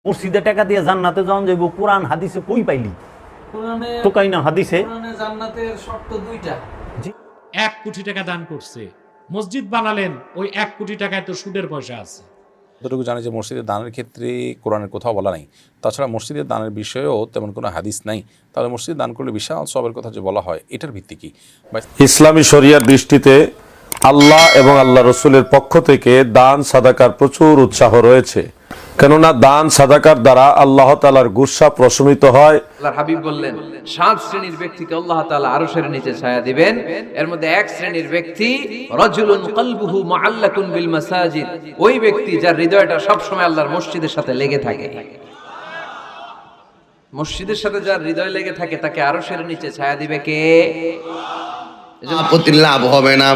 মসজিদে টাকা দিয়ে জান্নাতে যাওয়া যাইব, কোরআন হাদিসে কই পাইলি? তো কাই না হাদিসে জান্নাতের শর্ত দুইটা। জি 1 কোটি টাকা দান করছে, মসজিদ বানালেন, ওই 1 কোটি টাকায় তো সুদের পয়সা আছে। যতটুকু জানি যে মসজিদের দানের ক্ষেত্রে কোরআনের কোথাও বলা নাই। তাছাড়া মসজিদের দানের বিষয়েও তেমন কোনো হাদিস নাই। তাহলে মসজিদ দান করলে বিশাল সবের কথা যে বলা হয়, এটার ভিত্তি কি? ইসলামী শরিয়ার দৃষ্টিতে আল্লাহ এবং আল্লাহ রসুলের পক্ষ থেকে দান সাদাকার প্রচুর উৎসাহ রয়েছে, কেননা দান সাদাকার দ্বারা আল্লাহ তাআলার গুসা প্রশমিত হয়। আল্লাহর হাবিব বললেন 7 শ্রেণীর ব্যক্তিকে আল্লাহ তাআলা আরশের নিচে ছায়া দিবেন। এর মধ্যে এক শ্রেণীর ব্যক্তি রাজুলুন কলবুহু মুআল্লাকুন বিল মাসাজিদ, ওই ব্যক্তি যার হৃদয়টা সব সময় আল্লাহর মসজিদের সাথে লেগে থাকে। মসজিদের সাথে যার হৃদয় লেগে থাকে তাকে আরশের নিচে ছায়া দিবে কে? আপত্তি লাভ হবে না।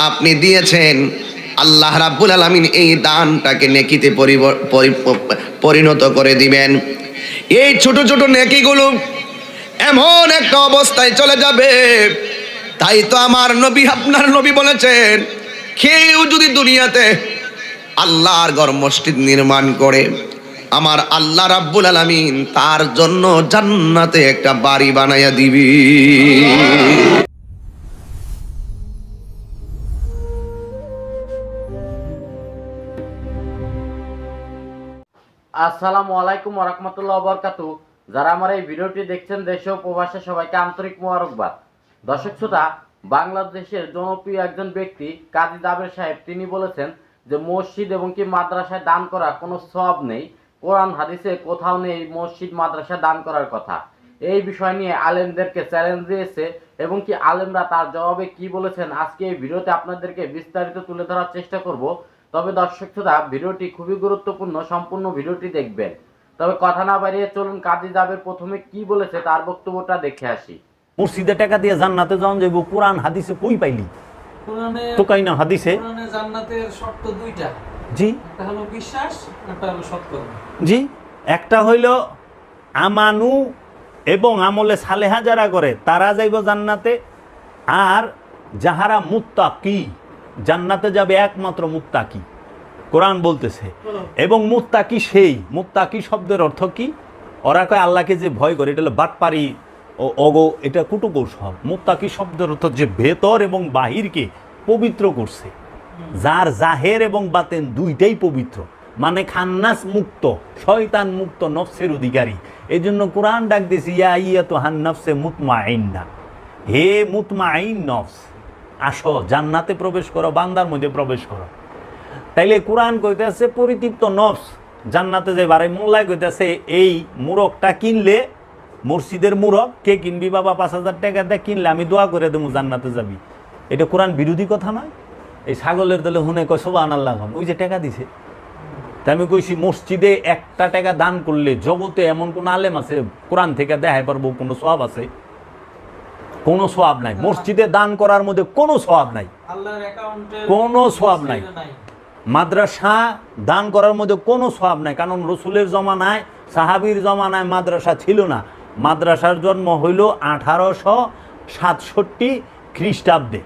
আপনি দিয়েছেন, আল্লাহ রাব্বুল আলামিন এই দানটাকে নেকিতে পরিণত করে দিবেন। এই ছোট ছোট নেকিগুলো এমন একটা অবস্থায় চলে যাবে, তাই তো আমার নবী, আপনার নবী বলেছেন, কেউ যদি দুনিয়াতে আল্লাহর ঘর মসজিদ নির্মাণ করে, আমার আল্লাহ রাব্বুল আলামিন তার জন্য জান্নাতে একটা বাড়ি বানাইয়া দিবি। আসসালামু আলাইকুম ওয়া রাহমাতুল্লাহি ওয়া বারাকাতুহু। যারা আমার এই ভিডিওটি দেখছেন দেশে ও প্রবাসে সবাইকে আন্তরিক মোবারকবাদ। দর্শক শ্রোতা, বাংলাদেশের জনপ্রিয় একজন ব্যক্তি কাজী জাবের সাহেব তিনি বলেছেন যে মসজিদ এবং কি মাদ্রাসায় দান করা কোনো সওয়াব নেই, কোরআন হাদিসে কোথাও নেই মসজিদ মাদ্রাসা দান করার কথা। এই বিষয় নিয়ে আলেমদেরকে চ্যালেঞ্জ দিয়েছে এবং কি আলেমরা তার জবাবে কি বলেছেন আজকে এই ভিডিওতে আপনাদেরকে বিস্তারিত তুলে ধরার চেষ্টা করব। তবে দর্শক শ্রোতা, ভিডিওটি খুবই গুরুত্বপূর্ণ, সম্পূর্ণ ভিডিওটি দেখবেন। তবে কথা না বাড়িয়ে চলুন কাজী জাবের প্রথমে কি বলেছে তার বক্তব্যটা দেখে আসি। মসজিদে টাকা দিয়ে জান্নাতে যাওয়া যাইব, কোরআন হাদিসে কই পাইলি? তো কাই না হাদিসে জান্নাতের শর্ত দুইটা। জি একটা হলো বিশ্বাস, একটা হলো সৎকর্ম। জি একটা হইল আমানু এবং আমলে সালেহা যারা করে তারা যাইব জান্নাতে, আর যাহারা মুত্তাকি জান্নাতে যাবে একমাত্র মুত্তাকি, কোরআন বলতেছে। এবং মুত্তাকি সেই, মুত্তাকি শব্দের অর্থ কি? ওরা কয় আল্লাহকে যে ভয় করে, এটা হলো বাটপারি ও অগো, এটা কুটুকৌশল। মুত্তাকি শব্দের অর্থ যে ভেতর এবং বাহিরকে পবিত্র করছে, যার জাহের এবং বাতেন দুইটাই পবিত্র, মানে খান্নাস মুক্ত, শয়তান মুক্ত, নফসের অধিকারী। এই জন্য কোরআন ডাক দিয়েছে ইয়া আইয়াতুহান নাফসে মুতমাইন্না, হে মুতমাইন নফস, আসো জান্নাতে প্রবেশ করো, বান্দার মধ্যে প্রবেশ করো। তাইলে কোরআন কইতেছে পরিতৃপ্ত নফস জান্নাতে যাইবার। মোল্লায় কইতেছে এই মুরগটা কিনলে, মসজিদের মুরগ কে কিনবি বাবা, 5,000 টাকা দিয়ে কিনলে আমি দোয়া করে দেবো জান্নাতে যাবি। এটা কোরআন বিরোধী কথা নয়। এই ছাগলের দলে হুনে কয় সুবহানাল্লাহ, ওই যে টাকা দিছে। তাই আমি কইছি মসজিদে 1 টাকা দান করলে জগতে এমন কোন আলেম আছে কোরআন থেকে দেখাই পারবো কোনো সওয়াব আছে? কোনো সওয়াব নাই। মসজিদে দান করার মধ্যে কোনো সওয়াব নাই, আল্লাহর অ্যাকাউন্টে কোনো সওয়াব নাই। মাদ্রাসা দান করার মধ্যে কোনো সওয়াব নাই, কারণ রসুলের জমানায়, সাহাবীর জমানায় মাদ্রাসা ছিল না। মাদ্রাসার জন্ম হইল 1867 খ্রিস্টাব্দে।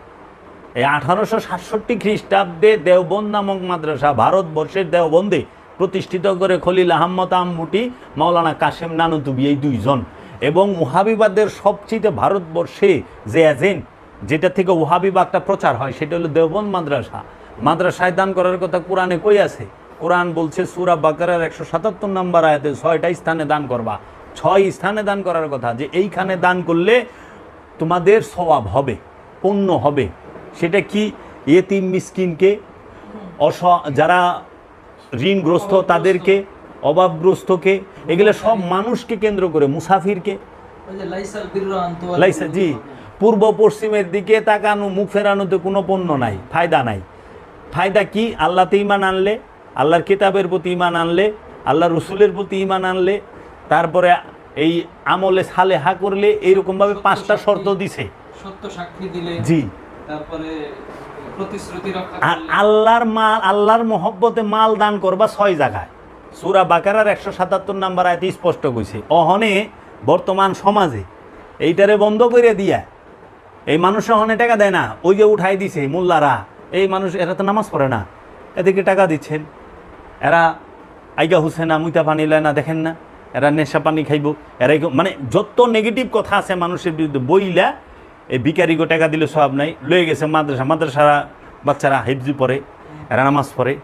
এই 1867 খ্রিস্টাব্দে দেওবন্দ নামক মাদ্রাসা ভারতবর্ষের দেওবন্দে প্রতিষ্ঠিত করে খলিল আহমদ আমুটি, মাওলানা কাশেম নানুতুবি, এই দুইজন। এবং ওহাবিবাদের সবচেয়ে ভারতবর্ষে যে এজেন্ট, যেটা থেকে ওহাবিবাদটা প্রচার হয়, সেটা হলো দেওবন্দ মাদ্রাসা। মাদ্রাসায় দান করার কথা কোরআনে কই আছে? কোরআন বলছে সূরা বাকারার 177 নম্বর আয়াতে 6টা স্থানে দান করবা, 6 স্থানে দান করার কথা, যে এইখানে দান করলে তোমাদের সওয়াব হবে, পুণ্য হবে। সেটা কি? ইয়েতিম মিসকিনকে, যারা ঋণগ্রস্ত তাদেরকে, অভাবগ্রস্তকে, এগুলো সব মানুষকে কেন্দ্র করে, মুসাফিরকে। ওই যে লাইসাল বিররা আন তুওয়াল্লি লাইসা, জি, পূর্ব পশ্চিমের দিকে তাকানো, মুখ ফেরানোতে কোনো পণ্য নাই, ফায়দা নাই। ফায়দা কি? আল্লাহতে ঈমান আনলে, আল্লাহর কিতাবের প্রতি ঈমান আনলে, আল্লাহর রসুলের প্রতি ঈমান আনলে, তারপরে এই আমলে সালেহা করলে, এইরকমভাবে 5টা শর্ত দিছে। সত্য সাক্ষী দিলে, জি, তারপরে প্রতিশ্রুতি রক্ষা আর করলে, আল্লাহর মাল, আল্লাহর মহব্বতে মাল দান করবা 6 জায়গায়। সূরা বাকারার 177 নম্বর আয়াতে স্পষ্ট কইছে। অহনে বর্তমান সমাজে এইটারে বন্ধ করে দিয়া এই মানুষ অহনে টাকা দেয় না, ওই যে উঠাই দিছে মোল্লারা, এই মানুষ, এরা তো নামাজ পড়ে না, এদেরকে টাকা দিচ্ছেন, এরা আইগা হুসেনা মুইতা পানি লয় না, দেখেন না এরা নেশা পানি খাইব, এরা মানে যত নেগেটিভ কথা আছে মানুষের বিরুদ্ধে বইলা এই ভিখারিগো টাকা দিলে সব নাই, লয়ে গেছে মাদ্রাসারা বাচ্চারা হিফজি পড়ে, এরা নামাজ পড়ে,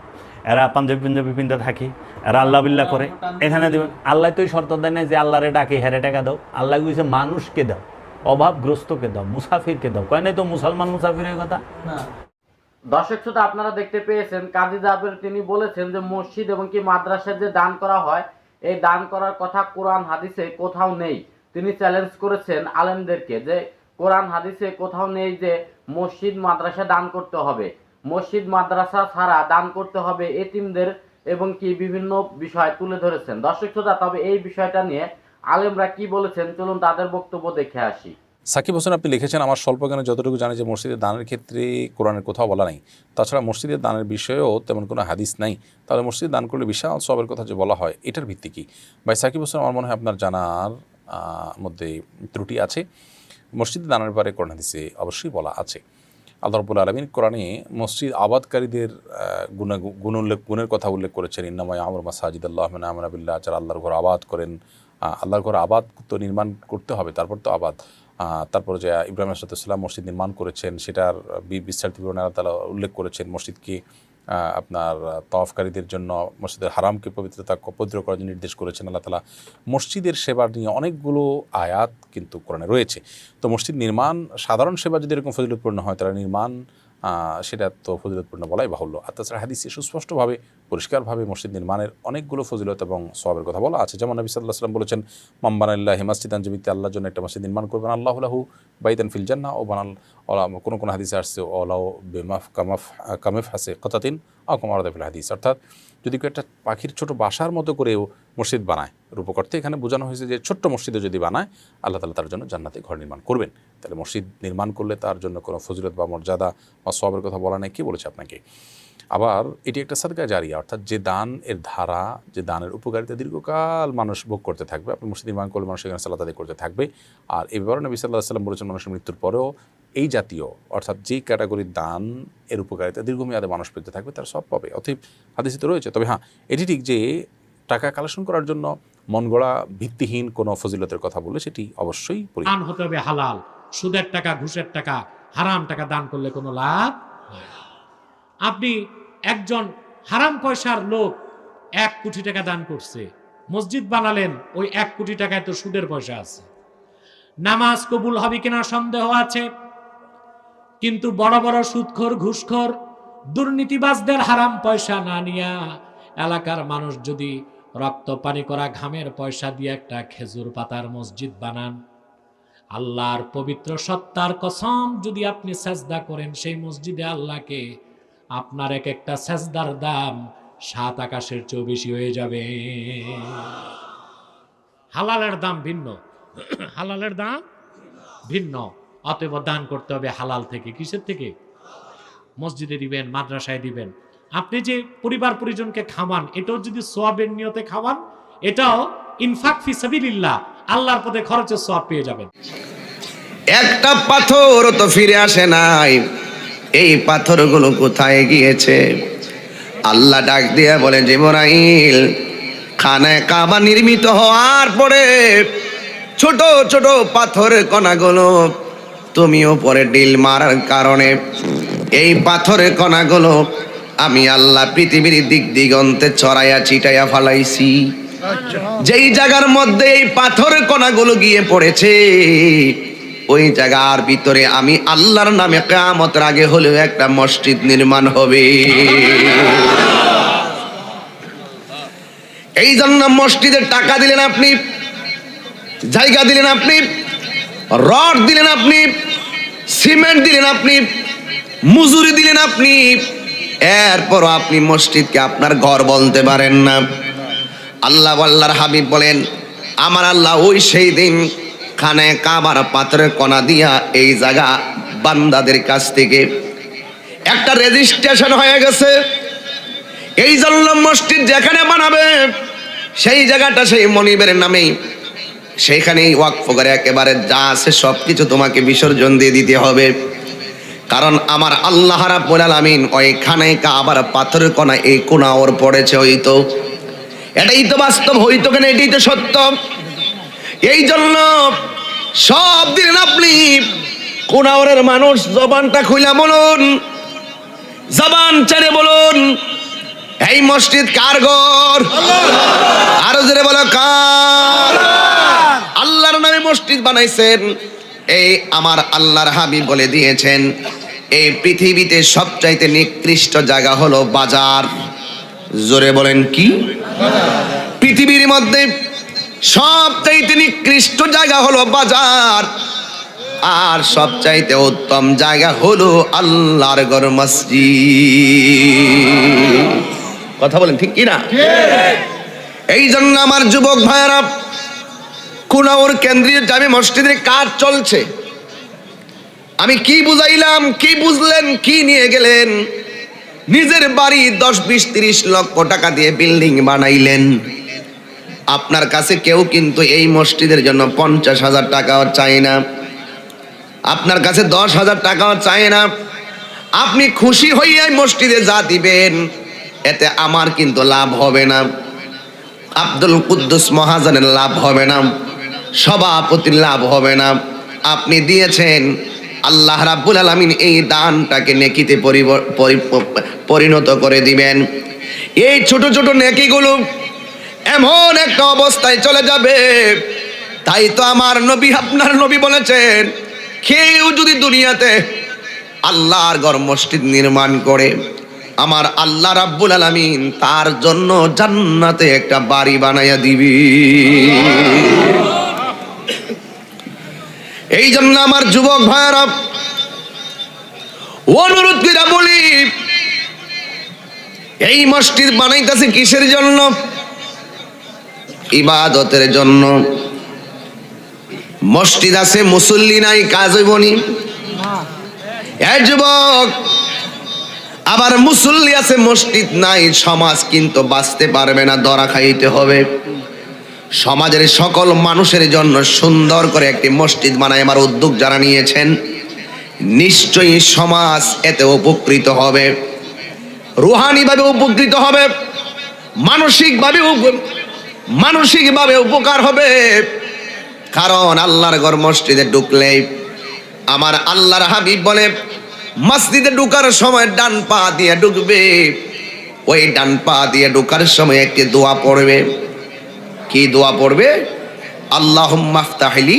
এরা পাঞ্জাবি পিন্ধা থাকে, এরা আল্লাহ বিল্লাহ করে। এখানে দেবেন আল্লাহ তো শর্ত দেয় না যে আল্লাহরে ডাকে হেরে টাকা দাও, আল্লাহ কইছে মানুষকে দাও, অভাবগ্রস্তকে দাও, মুসাফিরকে দাও, কয় নাই তো মুসলমান মুসাফিরের কথা না। দর্শক শ্রোতা, আপনারা দেখতে পেয়েছেন কাজী জাবের তিনি বলেছেন যে মসজিদ এবং কি মাদ্রাসায় যে দান করা হয়, এই দান করার কথা কোরআন হাদিসে কোথাও নেই। তিনি চ্যালেঞ্জ করেছেন আলেমদেরকে যে কোরআন হাদিসে কোথাও নেই যে মসজিদ মাদ্রাসা দান করতে হবে, মসজিদ মাদ্রাসা ছাড়া দান করতে হবে এতিমদের এবং কি বিভিন্ন বিষয় তুলে ধরেছেন। দর্শক শ্রোতা, তবে এই বিষয়টা নিয়ে আলেমরা কি বলেছেন চলুন তাদের বক্তব্য দেখে আসি। সাকিব হোসেন আপনি লিখেছেন, আমার স্বল্প জ্ঞানে যতটুকু জানি যে মসজিদের দানের ক্ষেত্রে কোরআনের কোথাও বলা নাই, তাছাড়া মসজিদের দানের বিষয়েও তেমন কোনো হাদিস নাই, তাহলে মসজিদ দান করলে বিশাল সবের কথা যে বলা হয় এটার ভিত্তি কী? ভাই সাকিব হোসেন, আমার মনে হয় আপনার জানার মধ্যে ত্রুটি আছে। মসজিদে দানের ব্যাপারে কোরআন হাদিসে অবশ্যই বলা আছে। আল্লাহ রাব্বুল আলামিন কোরআনে মসজিদ আবাদকারীদের গুণের কথা উল্লেখ করেছেন। ইন্নামা ইয়ামুরু মাসাজিদাল্লাহি মান আমানা বিল্লাহ, যারা আল্লাহর ঘর আবাদ করেন। আল্লাহর ঘর আবাদ তো নির্মাণ করতে হবে, তারপর তো আবাদ। তারপর যে ইব্রাহিম আলাইহিসসালাম মসজিদ নির্মাণ করেছেন সেটার বিস্তারিত বিবরণ আল্লাহ তাআলা উল্লেখ করেছেন। মসজিদকে আপনার তওয়াফকারীদের জন্য মসজিদের হারামকে পবিত্র করার জন্য নির্দেশ করেছেন আল্লাহ তাআলা। মসজিদের সেবা নিয়ে অনেকগুলো আয়াত কিন্তু কোরআনে রয়েছে। তো মসজিদ নির্মাণ সাধারণ সেবা যদি এরকম ফজিলতপূর্ণ হয়, তারা নির্মাণ সেটা তো ফজিলতপূর্ণ বলাই বাহুল্য। আর তাছাড়া হাদিসে সুস্পষ্টভাবে পরিষ্কারভাবে মসজিদ নির্মাণের অনেকগুলো ফজিলত এবং সওয়াবের কথা বলা আছে। যেমন নবী সাল্লাল্লাহু আলাইহি ওয়াসাল্লাম বলেছেন, মান বানালিল্লাহি মাসজিদান, জমিতে আল্লাহর জন্য একটা মসজিদ নির্মাণ করবেন, আল্লাহু লাহু বাইতান ফিল জান্নাহ, ও বানাল কোন হাদিসে আসছে ওলাও কামাফ হাসে কতাতিন আও কামা ওয়ারাদা ফিল হাদিস, অর্থাৎ যদি কেউ একটা পাখির ছোট বাসার মতো করেও মসজিদ বানায়, রূপকর্তে এখানে বোঝানো হয়েছে যে ছোট্ট মসজিদে যদি বানায় আল্লাহ তাআলা তার জন্য জান্নাতে ঘর নির্মাণ করবেন। তাহলে মসজিদ নির্মাণ করলে তার জন্য কোনো ফজিলত বা মর্যাদা বা সওয়াবের কথা বলা নেই। কে বলেছে আপনাকে? আবার এটি একটা সাদকা জারিয়া, অর্থাৎ যে দান এর ধারা, যে দানের উপকারিতা দীর্ঘকাল মানুষ ভোগ করতে থাকবে। আপনি মসজিদ নির্মাণ করলে মানুষ এখানে সালাত আদায় করতে থাকবে। আর এই ব্যাপারে নবী সাল্লাল্লাহু আলাইহি ওয়াসাল্লাম বলেছেন, মানুষের মৃত্যুর পরেও এই জাতীয় অর্থাৎ যেই ক্যাটাগরির দান এর উপকারিতা দীর্ঘমেয়াদে মানুষ পেতে থাকবে, তার সব পাবে। অতএব হাদিসে তো রয়েছে। তবে হ্যাঁ, এটি ঠিক যে টাকা কালেকশন করার জন্য মন গড়া ভিত্তিহীন কোনো ফজিলতের কথা বললে সেটি অবশ্যই দান হতে হবে হালাল। সুদের টাকা, ঘুষের টাকা, হারাম টাকা দান করলে কোনো লাভ হয় না। আপনি একজন হারাম পয়সার লোক 1 কোটি টাকা দান করছে, মসজিদ বানালেন, ওই 1 কোটি টাকায় তো সুদের পয়সা আছে। নামাজ কবুল হবে কিনা সন্দেহ আছে, কিন্তু বড় বড় সুদখোর, ঘুষখোর, দুর্নীতিবাজদের হারাম পয়সা না নিয়া এলাকার মানুষ যদি রক্ত পানি করা ঘামের পয়সা দিয়ে একটা খেজুর পাতার মসজিদ বানান, আল্লাহর পবিত্র সত্তার কসম, যদি আপনি সাজদা করেন সেই মসজিদে আল্লাহকে, আপনার এক একটা সাজদার দাম 7 আকাশের চেয়েও বেশি হয়ে যাবে। হালালের দাম ভিন্ন, হালালের দাম ভিন্ন। অতএব দান করতে হবে হালাল থেকে। কিসের থেকে? মসজিদে দিবেন, মাদ্রাসায় দিবেন। আপনি যে পরিবার পরিজনকে খাওয়ান, এটাও যদি সওয়াবের নিয়তে খাওয়ান, এটাও ইনফাক ফি সাবিলিল্লাহ, আল্লাহর পথে খরচের সওয়াব পেয়ে যাবেন। একটা পাথর তো ফিরে আসে নাই, এই পাথরগুলো কোথায় গিয়েছে? আল্লাহ ডাক দিয়ে বলে, জিবরাইল, খানায়ে কাবা নির্মিত হওয়ার পরে ছোট ছোট পাথরের কণাগুলো তুমিও পরে ডিল মারার কারণে এই পাথরের কণাগুলো আমি আল্লাহ পৃথিবীর দিক দিগন্তে ছড়াইয়া ছিটাইয়া ফালাইছি। যেই জায়গার মধ্যে এই পাথরের কণাগুলো গিয়ে পড়েছে, ওই জায়গার ভিতরে আমি আল্লাহর নামে কিয়ামতের আগে হলেও একটা মসজিদ নির্মাণ হবে। এই জন্য মসজিদের টাকা দিলেন আপনি, জায়গা দিলেন আপনি, রড দিলেন আপনি, সিমেন্ট দিলেন আপনি, মজুরি দিলেন আপনি, এরপরও আপনি মসজিদকে আপনার ঘর বলতে পারেন না। আল্লাহ আল্লাহর হাবিব বলেন, আমার আল্লাহ ওই সেই দিন খানায়ে কাবার পাথরের কণা দিয়া এই জায়গা বান্দাদের কাছ থেকে একটা রেজিস্ট্রেশন হয়ে গেছে। এই জন্য মসজিদ যেখানে বানাবে সেই জায়গাটা সেই মনিবের নামেই, সেইখানেই ওয়াকফ করে একেবারে যা আছে সবকিছু তোমাকে বিসর্জন দিয়ে দিতে হবে। কারণ আমার আল্লাহ রাব্বুল আলামিন ওই খানায়ে কাবার পাথরের কণা এই কোনা ওর পড়েছে, ওই তো এটাই তো বাস্তব, হইতো কেন, এটাই তো সত্য। এই জন্য সব দিন আপনি কোনাওয়ারের মানুষ জবানটা খুইলা বলুন, জবান ছেড়ে বলুন, এই মসজিদ কার ঘর? আরো জোরে বলো কার? আল্লাহর নামে মসজিদ বানাইছেন। এই আমার আল্লাহর হাবিব বলে দিয়েছেন, এই পৃথিবীতে সবচাইতে নিকৃষ্ট জায়গা হলো বাজার। জোরে বলেন কি? পৃথিবীর মধ্যে সবচাইতে নিকৃষ্ট জায়গা হলো বাজার, আর সবচাইতে উত্তম জায়গা হলো আল্লাহর ঘর, মসজিদ। কথা বলেন ঠিক কিনা? এই জন্য আমার যুবক ভাইয়েরা, কুনাউর কেন্দ্রীয় জামে মসজিদের কাজ চলছে। আমি কি বুঝাইলাম, কি বুঝলেন, কি নিয়ে গেলেন? নিজের বাড়ি 10, 20, 30 লক্ষ টাকা দিয়ে বিল্ডিং বানাইলেন। আপনার কাছে কেউ কিন্তু এই মসজিদের জন্য 50,000 টাকাও চায় না, আপনার কাছে 10,000 টাকাও চায় না। আপনি খুশি হইয়াই মসজিদে যা দিবেন, এতে আমার কিন্তু লাভ হবে না, আব্দুল কুদ্দুস মহাজনের লাভ হবে না, সভাপতির লাভ হবে না। আপনি দিয়েছেন, আল্লাহ রাব্বুল আলামিন এই দানটাকে নেকিতে পরিণত করে দিবেন। এই ছোট ছোট নেকিগুলো এমন একটা অবস্থায় চলে যাবে। তাই তো আমার নবী, আপনার নবী বলেছেন, কেউ যদি দুনিয়াতে আল্লাহর ঘর মসজিদ নির্মাণ করে, আমার আল্লাহ রাব্বুল আলামিন তার জন্য জান্নাতে একটা বাড়ি বানাইয়া দিবি। এই জন্য আমার যুবক ভাইয়েরা অনুরোধ করে বলি, এই মসজিদ বানাইতেছে কিসের জন্য? ইবাদতের জন্য। মসজিদ আছে, মুসল্লি নাই, কাজ হইবনি। এই যুবক, আবার মুসল্লি আছে, মসজিদ নাই, সমাজ কিন্তু বাঁচতে পারবে না, ধরা খাইতে হবে। সমাজের সকল মানুষের জন্য সুন্দর করে একটি মসজিদ বানায় আমার উদ্যোগ যারা নিয়েছেন, নিশ্চয়ই সমাজ এতে উপকৃত হবে, রুহানিভাবে উপকৃত হবে, মানসিকভাবে উপকার হবে। কারণ আল্লাহর ঘর মসজিদে ঢুকলে, আমার আল্লাহর হাবিব বলে, মসজিদে ঢুকার সময় ডান পা দিয়ে ঢুকবে, ওই ডান পা দিয়ে ঢুকার সময় একটি দোয়া পড়বে। কি দোয়া পড়বে? আল্লাহুম্মা ইফতাহলি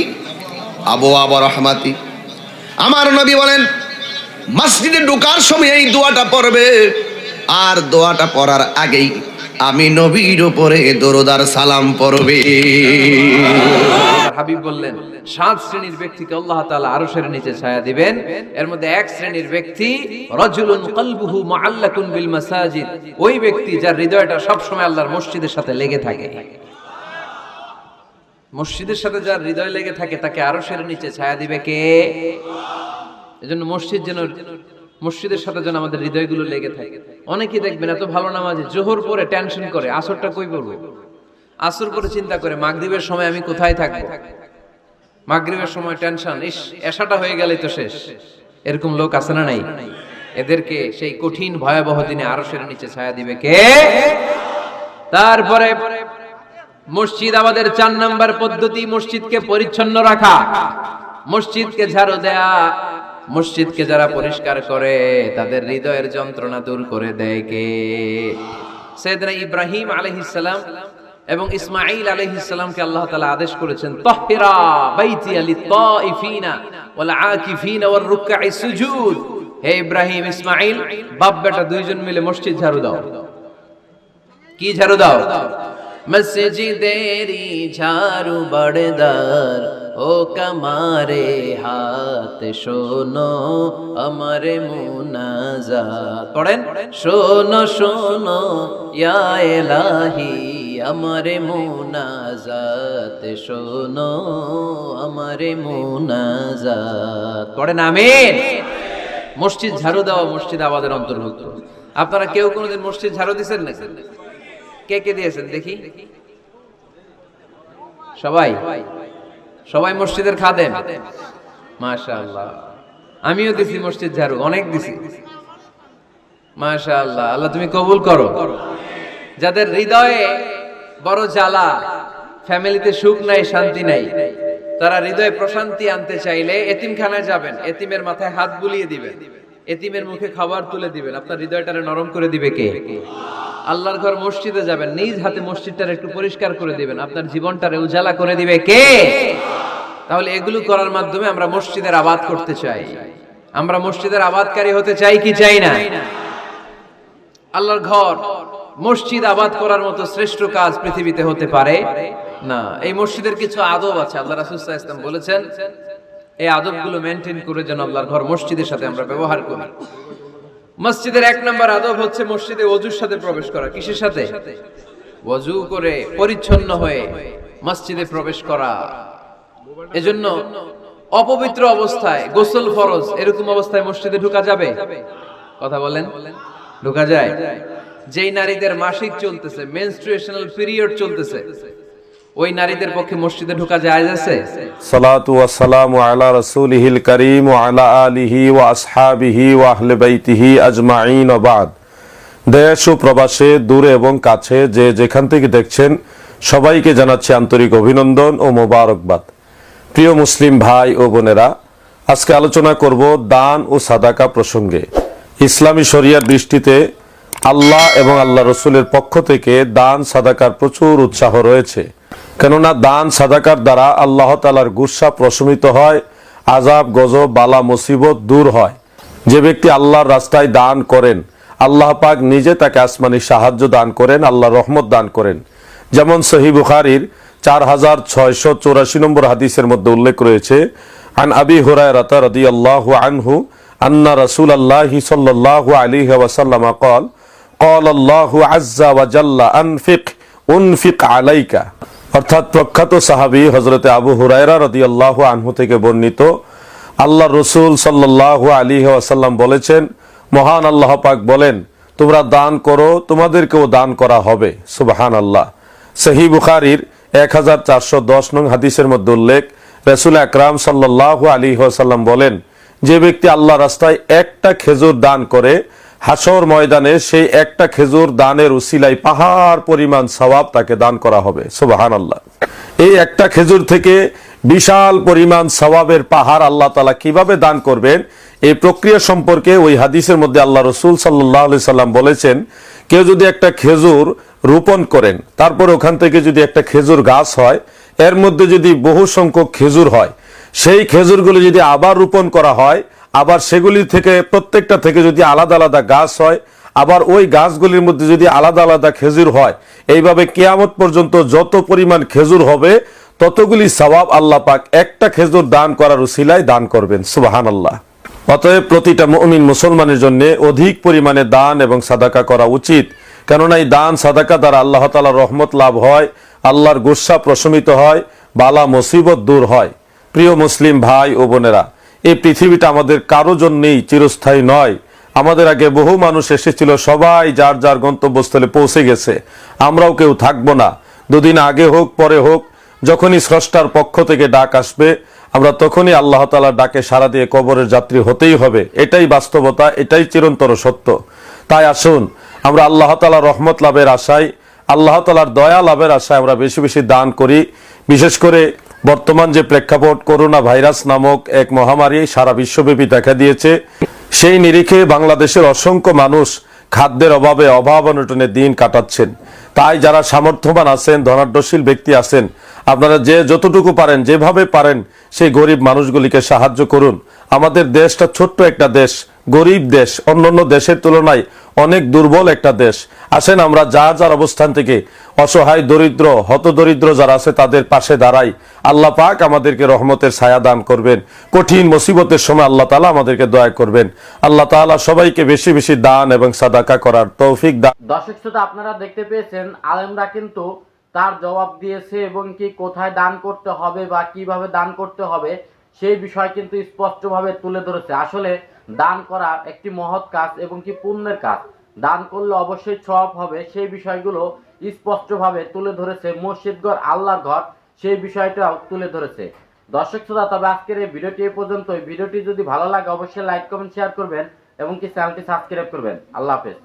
আবওয়াবা রাহমাতি। আমার নবী বলেন, মসজিদে ঢোকার সময় এই দোয়াটা পড়বে, আর দোয়াটা পড়ার আগেই আমি নবীর উপরে দরুদ আর সালাম পড়বে। হাবিব বললেন, 7 শ্রেণীর ব্যক্তিকে আল্লাহ তাআলা আরশের নিচে ছায়া দিবেন। এর মধ্যে 1 শ্রেণীর ব্যক্তি, রাজুলুন কলবুহু মুআল্লাকুন বিল মাসাজিদ, ওই ব্যক্তি যার হৃদয়টা সব সময় আল্লাহর মসজিদের সাথে লেগে থাকে। মসজিদের সাথে যার হৃদয় লেগে থাকে, তাকে আরশের নিচে ছায়া দিবে কে? এজন্য মসজিদের সাথে যেন আমাদের হৃদয়গুলো লেগে থাকে। অনেকেই দেখবেন এত ভালো নামাজে, জোহর পরে টেনশন করে আসরটা কই পড়বো, আসর পরে চিন্তা করে মাগরিবের সময় আমি কোথায় থাকবো, মাগরিবের সময় টেনশন, ইস এশাটা হয়ে গেলেই তো শেষ। এরকম লোক আছে না নাই? এদেরকে সেই কঠিন ভয়াবহ দিনে আরশের নিচে ছায়া দিবে কে? তারপরে মসজিদ, আমাদের 4 নাম্বার পদ্ধতি, মসজিদকে পরিচ্ছন্ন রাখা, মসজিদকে ঝাড়ু দেয়া। মসজিদকে যারা পরিষ্কার করে, তাদের হৃদয়ের যন্ত্রণা দূর করে দেয় কে? সাইয়েদনা ইব্রাহিম আলাইহিস সালাম এবং ইসমাঈল আলাইহিস সালামকে আল্লাহ তাআলা আদেশ করেছেন, তাহহিরা বাইতিয়া লিত-তাইফিনা ওয়াল আকিফিনা ওয়ার রুকআই সুজুদ। হে ইব্রাহিম, ইসমাঈল, বাপ বেটা দুইজন মিলে মসজিদ ঝাড়ু দাও। কি ঝাড়ু দাও? মসজিদেরি ঝাড়ু বড়দার, ও কামারে হাত শোনো আমারে মুনাজাত। পড়েন, শোনো শোনো ইয়া ইলাহি আমারে মুনাজাত, শোনো আমারে মুনাজাত। পড়েন আমিন। মসজিদ ঝাড়ু দেওয়া মসজিদ আবাদের অন্তর্ভুক্ত। আপনারা কেউ কোনোদিন মসজিদ ঝাড়ু দিয়েছেন না? কে কে দিয়েছেন দেখি? সবাই? সবাই মসজিদের খাদেম? মাশাআল্লাহ। আমিও দিছি মসজিদ ঝাড়ু, অনেক দিছি। মাশাআল্লাহ, আল্লাহ তুমি কবুল করো। যাদের হৃদয়ে বড় জ্বালা, ফ্যামিলিতে সুখ নাই, শান্তি নাই। তারা হৃদয়ে প্রশান্তি আনতে চাইলে এতিমখানায় যাবেন, এতিমের মাথায় হাত বুলিয়ে দিবেন, এতিমের মুখে খাবার তুলে দিবেন। আপনার হৃদয়টারে নরম করে দিবে কে? আল্লাহর ঘর মসজিদে যাবেন, নিজ হাতে মসজিদটারে একটু পরিষ্কার করে দিবেন, আপনার জীবনটারে উজালা করে দিবে কে? তাহলে এগুলো করার মাধ্যমে আমরা মসজিদের আবাদ করতে চাই। আমরা মসজিদের আবাদকারী হতে চাই কি চাই না? আল্লাহর ঘর মসজিদ আবাদ করার মতো শ্রেষ্ঠ কাজ পৃথিবীতে হতে পারে না। এই মসজিদের কিছু আদব আছে, আল্লাহ রাসূল সাল্লাল্লাহু আলাইহি ওয়াসাল্লাম বলেছেন এই আদবগুলো মেইনটেইন করে যেন আল্লাহর ঘর মসজিদের সাথে আমরা ব্যবহার করি। মসজিদের 1 নম্বর আদব হচ্ছে মসজিদে ওযুর সাথে প্রবেশ করা। কিসের সাথে? ওযু করে পরিচ্ছন্ন হয়ে মসজিদে প্রবেশ করা। এজন্য অপবিত্র অবস্থায় গোসল ফরজ, এরকম অবস্থায় মসজিদে ঢোকা যাবে? কথা বলেন, ঢোকা যায়? যেই নারীদের মাসিক চলতেছে, মেনস্ট্রুয়েশনাল পিরিয়ড চলতেছে, ওই নারীদের পক্ষে মসজিদে ঢোকা জায়েজ আছে? সালাতু ওয়া সালামু আলা রাসূলিহিল কারীম ওয়া আলা আলিহি ওয়া আসহাবিহি ওয়া আহলি বাইতিহি আজমাইন ওয়া বাদ। দেশ ও প্রবাসে, দূরে এবং কাছে যে যেখান থেকে দেখছেন সবাইকে জানাচ্ছি আন্তরিক অভিনন্দন ও মোবারকবাদ। প্রিয় মুসলিম ভাই ও বোনেরা, আজকে আলোচনা করব দান ও সাদাকা প্রসঙ্গে। ইসলামী শরিয়ার দৃষ্টিতে আল্লাহ এবং আল্লাহ রসুলের পক্ষ থেকে দান সাদাকার প্রচুর উৎসাহ রয়েছে। কেননা দান সাদাকার দ্বারা আল্লাহ তাআলার গুসা প্রশমিত হয়, আযাব গজব বালা মুসিবত দূর হয়। যে ব্যক্তি আল্লাহর রাস্তায় দান করেন, আল্লাহ পাক নিজে তাকে আসমানি সাহায্য দান করেন, আল্লাহ রহমত দান করেন। যেমন সহিহ বুখারীর 4684 নম্বর হাদিসের মধ্যে উল্লেখ রয়েছে, আন আবি হুরায়রা রাদিয়াল্লাহু আনহু আন্না রাসূলুল্লাহি সাল্লাল্লাহু আলাইহি ওয়াসাল্লাম قال قال الله عز وجل انفق عليك। অর্থাৎ প্রখ্যাত সাহাবী হযরতে আবু হুরায়রা রাদিয়াল্লাহু আনহু থেকে বর্ণিত, আল্লাহর রাসূল সাল্লাল্লাহু আলাইহি ওয়াসাল্লাম বলেছেন, মহান আল্লাহ পাক বলেন, তোমরা দান করো, তোমাদেরকেও দান করা হবে। সুবহানাল্লাহ। সহিহ বুখারীর 1410 নং হাদিসের মধ্যে উল্লেখ, রাসূল আকরাম সাল্লাল্লাহু আলাইহি ওয়াসাল্লাম বলেন, যে ব্যক্তি আল্লাহর রাস্তায় একটা খেজুর দান করে, হাসর ময়দানে সেই একটা খেজুর দানের উসিলায় পাহাড় পরিমাণ সওয়াব তাকে দান করা হবে। সুবহানাল্লাহ। এই একটা খেজুর থেকে বিশাল পরিমাণ সওয়াবের পাহাড় আল্লাহ তাআলা কিভাবে দান করবেন, এই প্রক্রিয়া সম্পর্কে ওই হাদিসের মধ্যে আল্লাহ রাসূল সাল্লাল্লাহু আলাইহি সাল্লাম বলেছেন, কেউ যদি একটা খেজুর রোপণ করেন, তারপর ওখান থেকে যদি একটা খেজুর গাছ হয়, এর মধ্যে যদি বহু সংখ্যক খেজুর হয়, সেই খেজুরগুলো যদি আবার রোপণ করা হয়, আবার সেগুলি থেকে প্রত্যেকটা থেকে যদি আলাদা আলাদা গাছ হয়, আবার ওই গাছগুলির মধ্যে যদি আলাদা আলাদা খেজুর হয়, এইভাবে কিয়ামত পর্যন্ত যত পরিমাণ খেজুর হবে ততগুলি সওয়াব আল্লাহ পাক একটা খেজুর দান করার উসিলায় দান করবেন। সুবহানাল্লাহ। অতএব প্রতিটা মুমিন মুসলমানের জন্য অধিক পরিমাণে দান এবং সাদাকা করা উচিত। কেননা এই দান সাদাকা দ্বারা আল্লাহ তাআলার রহমত লাভ হয়, আল্লাহর গুসা প্রশমিত হয়, বালা মুসিবত দূর হয়। প্রিয় মুসলিম ভাই ও বোনেরা, এই পৃথিবীটা আমাদের কারো জন্যই চিরস্থায়ী নয়। আমাদের আগে বহু মানুষ এসেছিল, সবাই যার যার গন্তব্যস্থলে পৌঁছে গেছে, আমরাও কেউ থাকবো না। দুদিন আগে হোক পরে হোক, যখনই স্রষ্টার পক্ষ থেকে ডাক আসবে, আমরা তখনই আল্লাহ তাআলার ডাকে সাড়া দিয়ে কবরের যাত্রী হতেই হবে। এটাই বাস্তবতা, এটাই চিরন্তর সত্য। তাই আসুন আমরা আল্লাহ তাআলার রহমত লাভের আশায়, আল্লাহ তাআলার দয়া লাভের আশায় আমরা বেশি বেশি দান করি। বিশেষ করে বর্তমান যে প্রেক্ষাপট, করোনা ভাইরাস নামক এক মহামারী সারা বিশ্বব্যাপী দেখা দিয়েছে, সেই নিরিখে বাংলাদেশের অসংখ্য মানুষ খাদ্যের অভাবে অভাব অনটনে দিন কাটাচ্ছেন। তাই যারা সামর্থ্যবান আছেন, ধনাঢ্যশীল ব্যক্তি আছেন, আপনারা যে যতটুকু পারেন, যেভাবে পারেন, সেই গরিব মানুষগুলিকে সাহায্য করুন। আমাদের দেশটা ছোট্ট একটা দেশ, গরিব দেশ, অন্যান্য দেশের তুলনায় অনেক দুর্বল একটা দেশ। আসেন আমরা যার যার অবস্থান থেকে অসহায়, দরিদ্র, হতদরিদ্র যারা আছে তাদের পাশে দাঁড়াই। আল্লাহ পাক আমাদেরকে রহমতের ছায়া দান করবেন। কঠিন মুসিবতের সময় আল্লাহ তাআলা আমাদেরকে দয়া করবেন। আল্লাহ তাআলা সবাইকে বেশি বেশি দান এবং সাদাকা করার তৌফিক দান। দর্শক শ্রোতা, আপনারা দেখতে পেয়েছেন আলেমরা কিন্তু তার জবাব দিয়েছে, এবং কি কোথায় দান করতে হবে বা কিভাবে দান করতে হবে সেই বিষয় কিন্তু স্পষ্টভাবে তুলে ধরেছে। আসলে দান করা একটি মহৎ কাজ এবং কি পুণ্যের কাজ, দান করলে অবশ্যই সওয়াব হবে, সেই বিষয়গুলো স্পষ্টভাবে তুলে ধরেছে। মসজিদ ঘর আল্লাহর ঘর, সেই বিষয়টাও তুলে ধরেছে। দর্শক শ্রোতা, তবে আজকের এই ভিডিওটি এই পর্যন্তই। ভিডিওটি যদি ভালো লাগে অবশ্যই লাইক কমেন্ট শেয়ার করবেন এবং কি চ্যানেলটি সাবস্ক্রাইব করবেন। আল্লাহ হাফেজ।